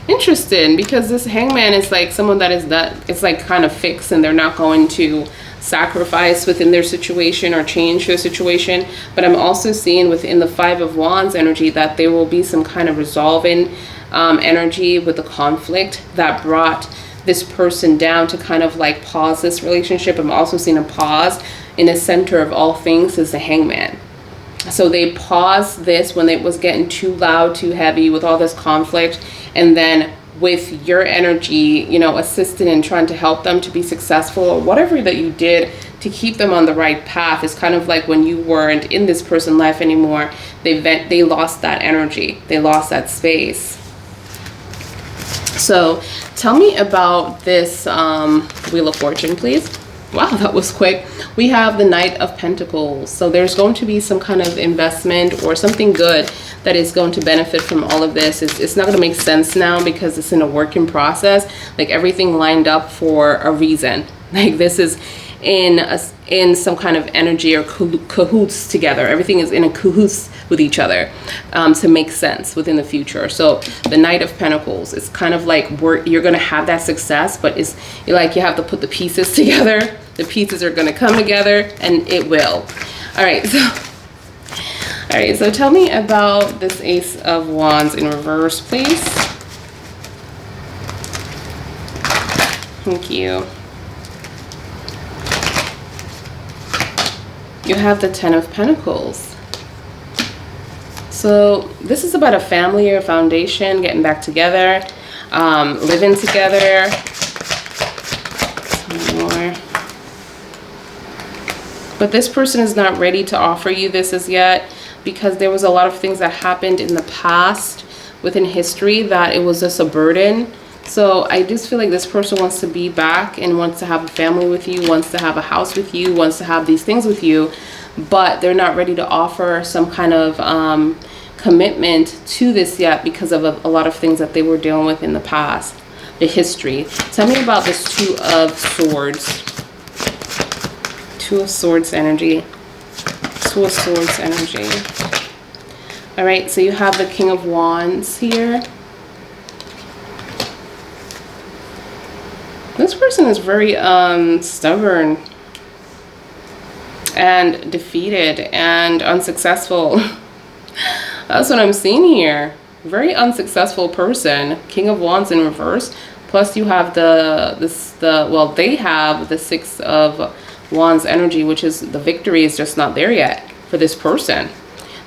Interesting, because this Hangman is like someone that is not, it's like kind of fixed, and they're not going to sacrifice within their situation or change their situation. But I'm also seeing within the Five of Wands energy that there will be some kind of resolving energy with the conflict that brought this person down to kind of like pause this relationship. I'm also seeing a pause in the center of all things is the Hangman. So they paused this when it was getting too loud, too heavy with all this conflict, and then with your energy, you know, assisting and trying to help them to be successful, or whatever that you did to keep them on the right path. Is kind of like when you weren't in this person's life anymore, they lost that energy, they lost that space. So tell me about this Wheel of Fortune, please. Wow, that was quick. We have the Knight of Pentacles. So there's going to be some kind of investment or something good that is going to benefit from all of this. It's not going to make sense now because it's in a working process. Like everything lined up for a reason. Like this is in some kind of energy or cahoots together. Everything is in a cahoots with each other to make sense within the future. So the Knight of Pentacles, it's kind of like you're going to have that success, but it's like you have to put the pieces together. The pieces are going to come together, and it will. All right, so tell me about this Ace of Wands in reverse, please. Thank you. You have the Ten of Pentacles. So this is about a family or a foundation, getting back together, living together. Some more. But this person is not ready to offer you this as yet, because there was a lot of things that happened in the past within history that it was just a burden. So I just feel like this person wants to be back and wants to have a family with you, wants to have a house with you, wants to have these things with you, but they're not ready to offer some kind of commitment to this yet because of a lot of things that they were dealing with in the past, the history. Tell me about this Two of Swords. Two of Swords energy. Two of Swords energy. All right, so you have the King of Wands here. This person is very stubborn and defeated and unsuccessful. That's what I'm seeing here. Very unsuccessful person. King of Wands in reverse. Plus you have they have the Six of Wands energy, which is the victory is just not there yet for this person.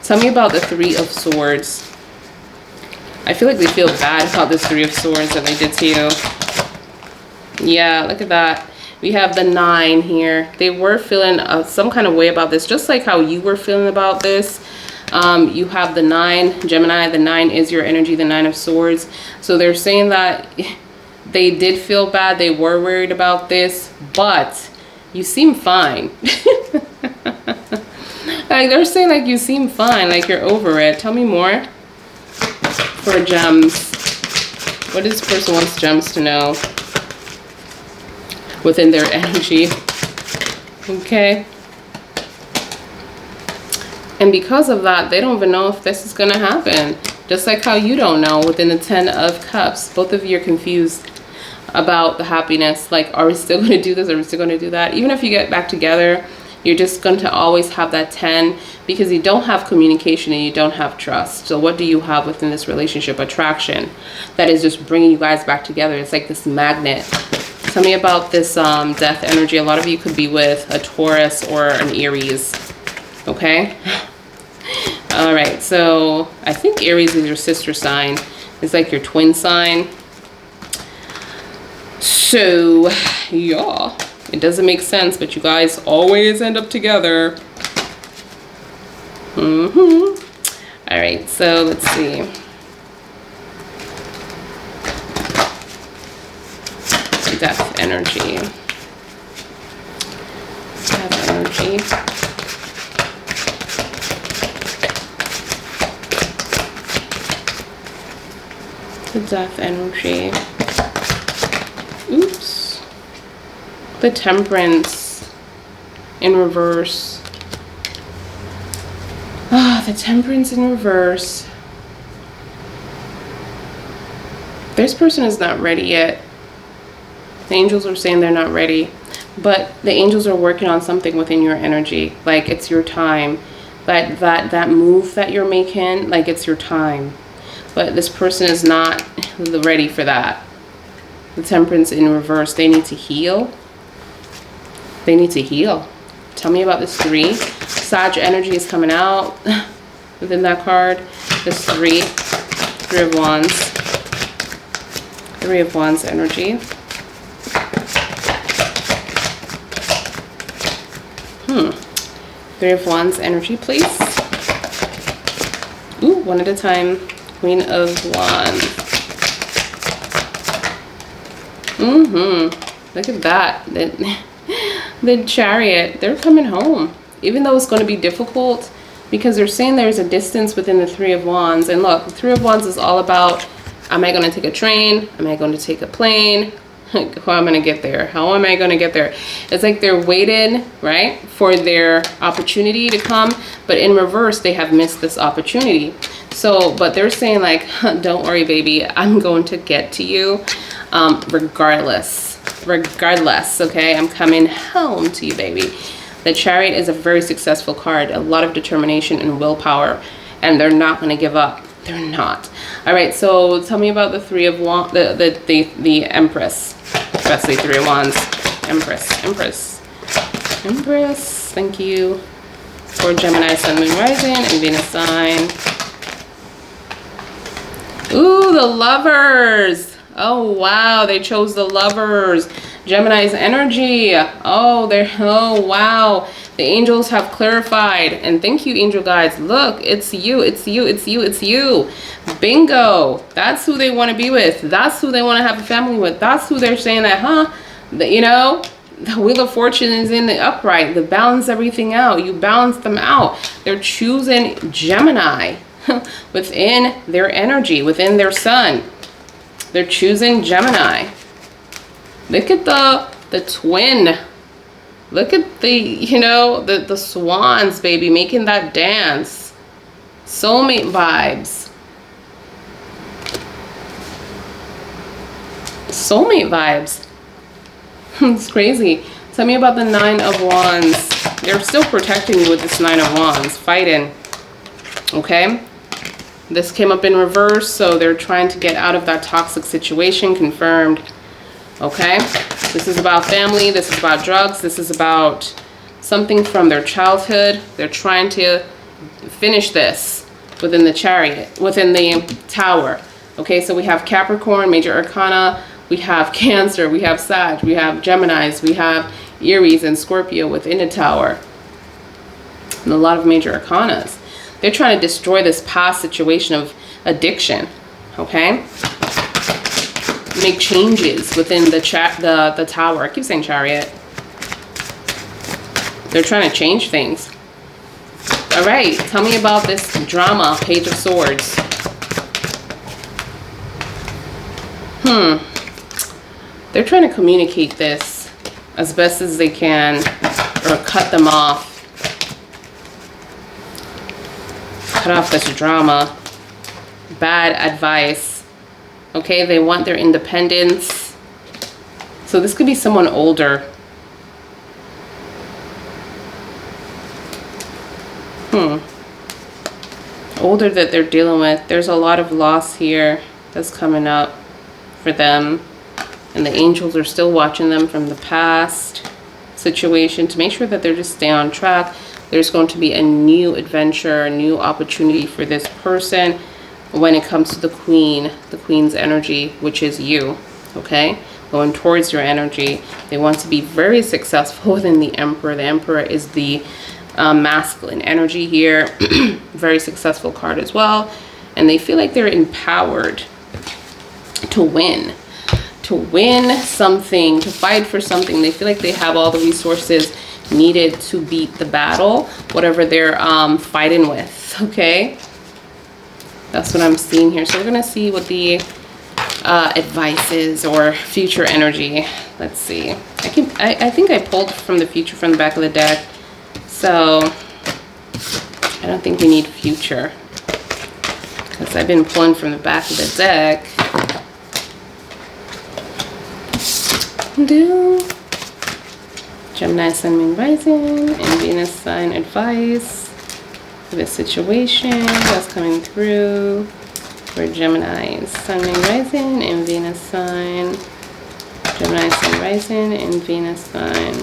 Tell me about the Three of Swords. I feel like they feel bad about this Three of Swords that they did to you. Yeah, look at that. We have the 9 here. They were feeling some kind of way about this, just like how you were feeling about this. You have the 9, Gemini. The 9 is your energy, the 9 of Swords. So they're saying that they did feel bad. They were worried about this, but you seem fine. Like they're saying like you seem fine, like you're over it. Tell me more for gems. What does this person wants gems to know within their energy? Okay. And because of that, they don't even know if this is going to happen. Just like how you don't know within the 10 of Cups. Both of you are confused about the happiness. Like, are we still going to do this? Are we still going to do that? Even if you get back together, you're just going to always have that 10 because you don't have communication and you don't have trust. So what do you have within this relationship? Attraction. That is just bringing you guys back together. It's like this magnet. Tell me about this death energy. A lot of you could be with a Taurus or an Aries. Okay. All right. So I think Aries is your sister sign. It's like your twin sign. So yeah, it doesn't make sense, but you guys always end up together. All right. So let's see. Death energy. Death energy. The death energy. Oops. The Temperance in reverse. Ah, the Temperance in reverse. This person is not ready yet. The angels are saying they're not ready, but the angels are working on something within your energy. Like it's your time. That move that you're making, like it's your time. But this person is not ready for that. The Temperance in reverse. They need to heal. They need to heal. Tell me about this 3. Sag energy is coming out within that card. This 3. 3 of Wands. 3 of Wands energy. 3 of Wands energy, please. Ooh, one at a time. Queen of Wands. Look at that. The Chariot. They're coming home. Even though it's going to be difficult, because they're saying there's a distance within the 3 of Wands. And look, the 3 of Wands is all about, am I going to take a train? Am I going to take a plane? How am I going to get there? How am I going to get there? It's like they're waiting, right, for their opportunity to come. But in reverse, they have missed this opportunity. So, but they're saying like, don't worry, baby. I'm going to get to you regardless. Okay? I'm coming home to you, baby. The Chariot is a very successful card. A lot of determination and willpower. And they're not going to give up. They're not. All right, so tell me about the 3 of Wands, the Empress. Especially 3 of Wands. Empress. Thank you for Gemini, Sun, Moon, Rising, and Venus sign. Ooh, the Lovers. Oh, wow. They chose the Lovers. Gemini's energy. Oh, wow. The angels have clarified. And thank you, angel guides. Look, it's you, it's you, it's you, it's you. Bingo. That's who they want to be with. That's who they want to have a family with. That's who they're saying that, you know, the Wheel of Fortune is in the upright. They balance everything out. You balance them out. They're choosing Gemini within their energy, within their sun. They're choosing Gemini. Look at the twin. Look at the, you know, the swans, baby, making that dance. Soulmate vibes. Soulmate vibes. It's crazy. Tell me about the Nine of Wands. They're still protecting you with this Nine of Wands. Fighting. Okay? This came up in reverse, so they're trying to get out of that toxic situation. Confirmed. Okay? This is about family. This is about drugs. This is about something from their childhood. They're trying to finish this within the chariot, within the tower. Okay, so we have Capricorn, Major Arcana. We have Cancer. We have Sag. We have Geminis. We have Aries and Scorpio within the tower. And a lot of Major Arcanas. They're trying to destroy this past situation of addiction. Okay? Make changes within the tower. I keep saying chariot. They're trying to change things. All right, tell me about this drama, Page of Swords. They're trying to communicate this as best as they can, or cut them off. Cut off this drama. Bad advice. Okay, they want their independence. So this could be someone older. Older that they're dealing with. There's a lot of loss here that's coming up for them. And the angels are still watching them from the past situation to make sure that they're just stay on track. There's going to be a new adventure, a new opportunity for this person when it comes to the queen's energy, which is you, okay? Going towards your energy. They want to be very successful within the emperor. The emperor is the masculine energy here. Very successful card as well. And they feel like they're empowered to win something, to fight for something. They feel like they have all the resources needed to beat the battle, whatever they're fighting with, okay? That's what I'm seeing here. So we're gonna see what the advice is, or future energy. Let's see. I think I pulled from the future from the back of the deck, so I don't think we need future, because I've been pulling from the back of the deck. Gemini Sun, Moon, Rising, and Venus sign advice for this situation that's coming through for Gemini Sun, Moon, Rising, and Venus sign. Gemini Sun, Rising, and Venus sign.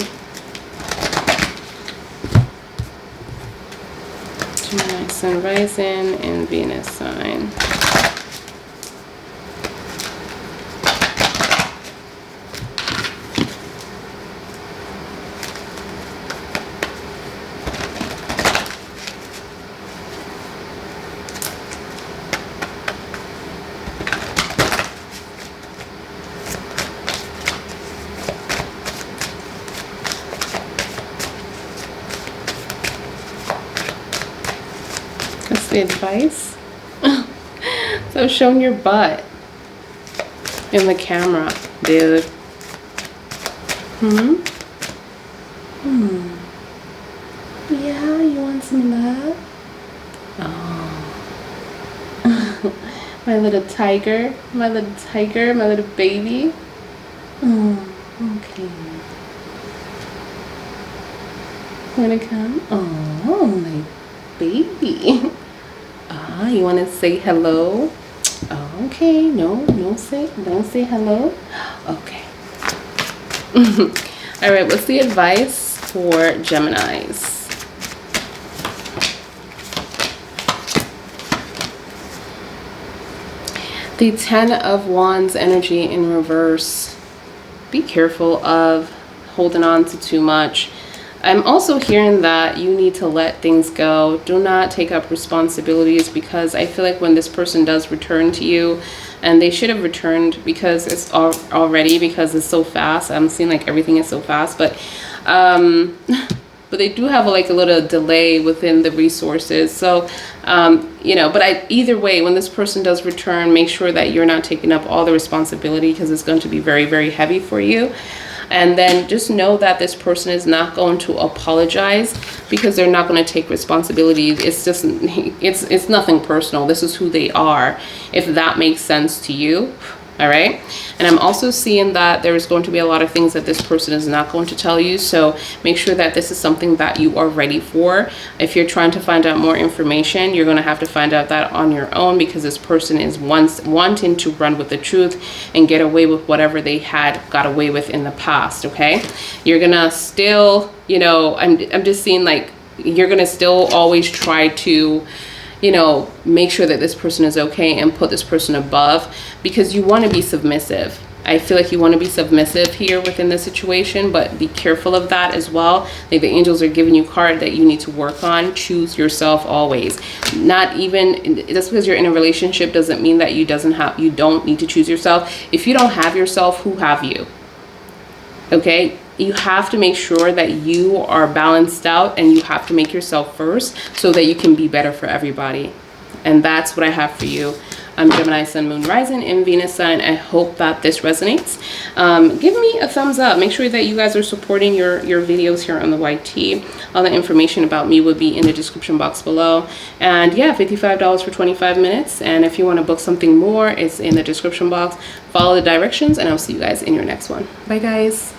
Gemini Sun, Rising, and Venus sign. That's the advice. So showing your butt in the camera, dude. Yeah, you want some love? Oh. My little tiger, my little baby. Oh, okay. Wanna come? Oh, my baby. Ah, you wanna say hello? Oh, okay. No, don't say hello. Okay. All right, what's the advice for Geminis? The Ten of Wands energy in reverse. be careful of holding on to too much. I'm also hearing that you need to let things go. Do not take up responsibilities, because I feel like when this person does return to you, and they should have returned because it's already, because it's so fast. I'm seeing like everything is so fast, but they do have like a little delay within the resources. So, you know, but either way, when this person does return, make sure that you're not taking up all the responsibility, because it's going to be very, very heavy for you. And then just know that this person is not going to apologize, because they're not going to take responsibility. It's just, it's nothing personal. This is who they are, if that makes sense to you. All right. And I'm also seeing that there's going to be a lot of things that this person is not going to tell you. So make sure that this is something that you are ready for. If you're trying to find out more information, you're going to have to find out that on your own, because this person is wanting to run with the truth and get away with whatever they had got away with in the past. Okay. You're going to still, you know, I'm just seeing like you're going to still always try to, you know, make sure that this person is okay and put this person above, because you want to be submissive. I feel like you want to be submissive here within the situation, but be careful of that as well. Like the angels are giving you a card that you need to work on. Choose yourself always. Not even just because you're in a relationship doesn't mean that you don't need to choose yourself. If you don't have yourself, who have you? Okay. You have to make sure that you are balanced out, and you have to make yourself first so that you can be better for everybody. And that's what I have for you. I'm Gemini, Sun, Moon, Rising, and Venus sign. I hope that this resonates. Give me a thumbs up. Make sure that you guys are supporting your videos here on the YT. All the information about me will be in the description box below. And yeah, $55 for 25 minutes. And if you want to book something more, it's in the description box. Follow the directions, and I'll see you guys in your next one. Bye, guys.